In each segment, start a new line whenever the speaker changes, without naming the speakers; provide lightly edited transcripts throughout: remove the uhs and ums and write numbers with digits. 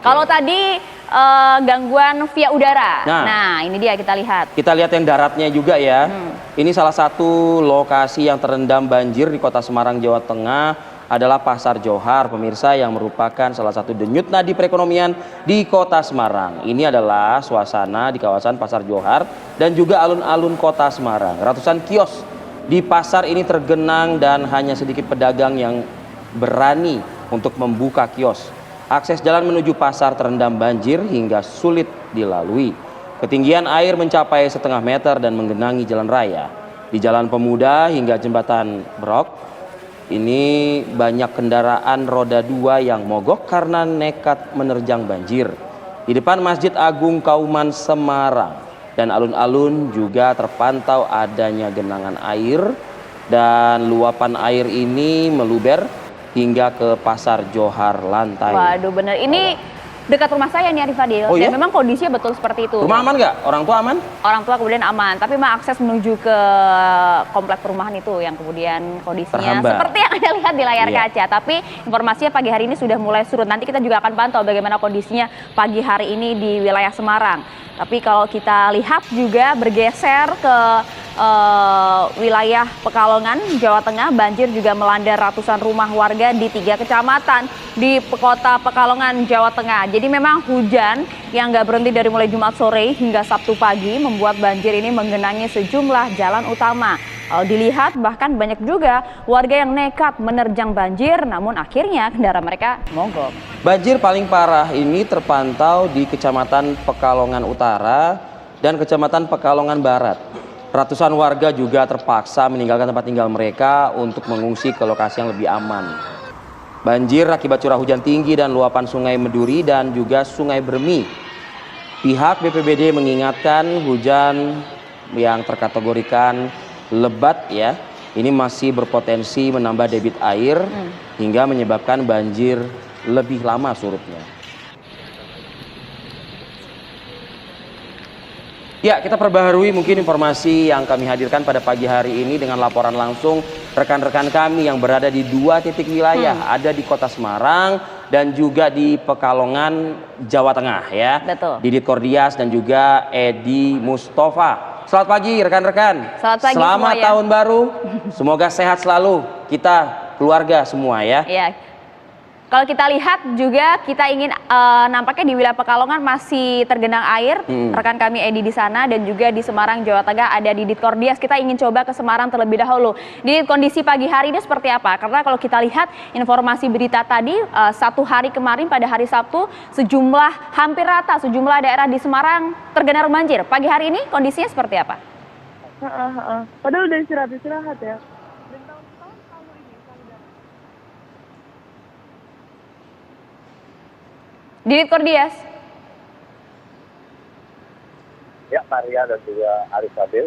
Kalau tadi gangguan via udara. Nah, ini dia kita lihat.
Kita lihat yang daratnya juga ya. Ini salah satu lokasi yang terendam banjir di Kota Semarang, Jawa Tengah adalah Pasar Johar, pemirsa, yang merupakan salah satu denyut nadi perekonomian di Kota Semarang. Ini adalah suasana di kawasan Pasar Johar dan juga alun-alun Kota Semarang. Ratusan kios di pasar ini tergenang dan hanya sedikit pedagang yang berani untuk membuka kios. Akses jalan menuju pasar terendam banjir hingga sulit dilalui. Ketinggian air mencapai setengah meter dan menggenangi jalan raya. Di Jalan Pemuda hingga Jembatan Brok, ini banyak kendaraan roda 2 yang mogok karena nekat menerjang banjir. Di depan Masjid Agung Kauman Semarang dan alun-alun juga terpantau adanya genangan air, dan luapan air ini meluber hingga ke Pasar Johar lantai.
Waduh, bener. Ini dekat rumah saya nih, Arif Fadil.
Oh, iya?
Dan memang kondisinya betul seperti itu.
Rumah aman nggak? Orang tua aman?
Orang tua kemudian aman, tapi memang akses menuju ke komplek perumahan itu yang kemudian kondisinya seperti yang Anda lihat di layar kaca. Tapi informasinya pagi hari ini sudah mulai surut. Nanti kita juga akan pantau bagaimana kondisinya pagi hari ini di wilayah Semarang. Tapi kalau kita lihat juga bergeser ke wilayah Pekalongan, Jawa Tengah, banjir juga melanda ratusan rumah warga di 3 kecamatan di Kota Pekalongan, Jawa Tengah. Jadi memang hujan yang nggak berhenti dari mulai Jumat sore hingga Sabtu pagi membuat banjir ini menggenangi sejumlah jalan utama. Kalau dilihat bahkan banyak juga warga yang nekat menerjang banjir, namun akhirnya kendaraan mereka mogok.
Banjir paling parah ini terpantau di Kecamatan Pekalongan Utara dan Kecamatan Pekalongan Barat. Ratusan warga juga terpaksa meninggalkan tempat tinggal mereka untuk mengungsi ke lokasi yang lebih aman. Banjir akibat curah hujan tinggi dan luapan Sungai Meduri dan juga Sungai Bermi. Pihak BPBD mengingatkan hujan yang terkategorikan lebat ya, ini masih berpotensi menambah debit air hingga menyebabkan banjir lebih lama surutnya. Ya, kita perbaharui mungkin informasi yang kami hadirkan pada pagi hari ini dengan laporan langsung rekan-rekan kami yang berada di 2 titik wilayah, ada di Kota Semarang dan juga di Pekalongan, Jawa Tengah ya.
Betul.
Didit Kordias dan juga Edi Mustafa. Selamat pagi rekan-rekan.
Selamat pagi.
Selamat
semua, ya.
tahun baru. Semoga sehat selalu kita keluarga semua ya.
Iya. Kalau kita lihat juga kita ingin nampaknya di wilayah Pekalongan masih tergenang air. Rekan kami Edi di sana dan juga di Semarang, Jawa Tengah ada Didit Kordias. Kita ingin coba ke Semarang terlebih dahulu. Didit, kondisi pagi hari ini seperti apa? Karena kalau kita lihat informasi berita tadi, 1 hari kemarin pada hari Sabtu hampir rata sejumlah daerah di Semarang tergenang banjir. Pagi hari ini kondisinya seperti apa?
Padahal udah istirahat ya.
Didit Kordias.
Ya, Maria dan juga Arif Fadil.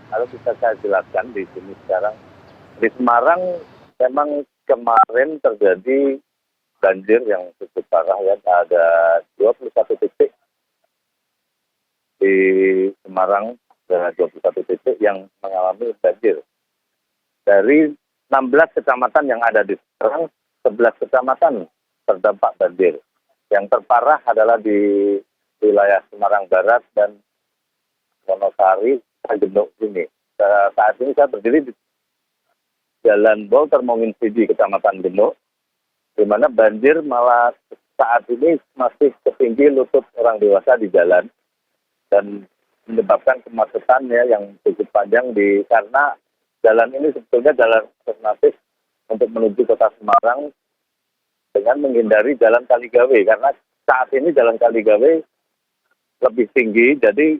Kalau bisa saya jelaskan di sini sekarang, di Semarang memang kemarin terjadi banjir yang cukup parah ya. Ada 21 titik di Semarang dan 21 titik yang mengalami banjir. Dari 16 kecamatan yang ada di Semarang, 11 kecamatan terdampak banjir. Yang terparah adalah di wilayah Semarang Barat dan Wonosari, Genuk ini. Saat ini saya berdiri di Jalan Bolter Monginsidi, Kecamatan Genuk, di mana banjir malah saat ini masih setinggi lutut orang dewasa di jalan dan menyebabkan kemacetan ya yang cukup panjang karena jalan ini sebetulnya jalan alternatif untuk menuju Kota Semarang dengan menghindari Jalan Kaligawe, karena saat ini Jalan Kaligawe lebih tinggi, jadi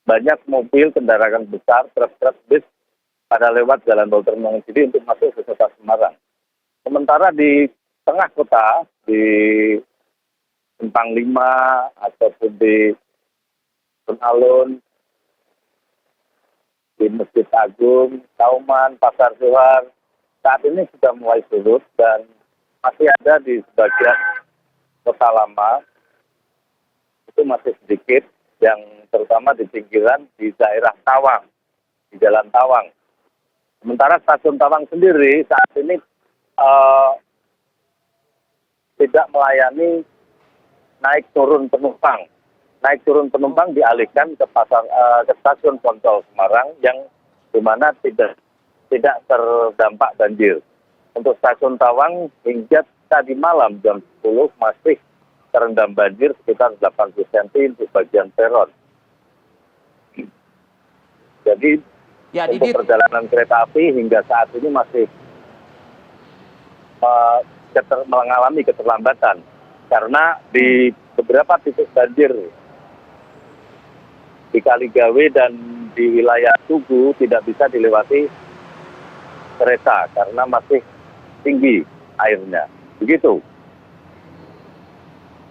banyak mobil, kendaraan besar, truk-truk, bis pada lewat Jalan Bolter Monginsidi untuk masuk ke Kota Semarang. Sementara di tengah kota, di Simpang 5 ataupun di alun-alun, di Masjid Agung, Kauman, Pasar Johar, saat ini sudah mulai surut dan masih ada di sebagian Kota Lama, itu masih sedikit, yang terutama di pinggiran di daerah Tawang, di Jalan Tawang. Sementara Stasiun Tawang sendiri saat ini tidak melayani naik turun penumpang. Naik turun penumpang dialihkan ke ke stasiun Poncol Semarang yang di mana tidak terdampak banjir. Untuk stasiun Tawang hingga tadi malam jam 10 masih terendam banjir sekitar 80 cm untuk bagian peron. Jadi
Ya,
untuk
Didit.
perjalanan kereta api hingga saat ini masih mengalami keterlambatan karena di beberapa titik banjir di Kaligawe dan di wilayah Tugu tidak bisa dilewati kereta karena masih tinggi airnya. Begitu.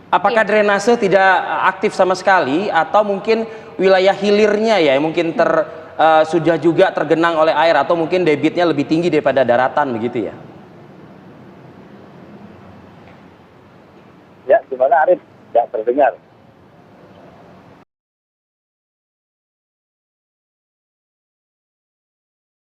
Apakah drainase tidak aktif sama sekali atau mungkin wilayah hilirnya ya mungkin sudah juga tergenang oleh air atau mungkin debitnya lebih tinggi daripada daratan begitu ya?
Ya, gimana Arif? Tidak terdengar.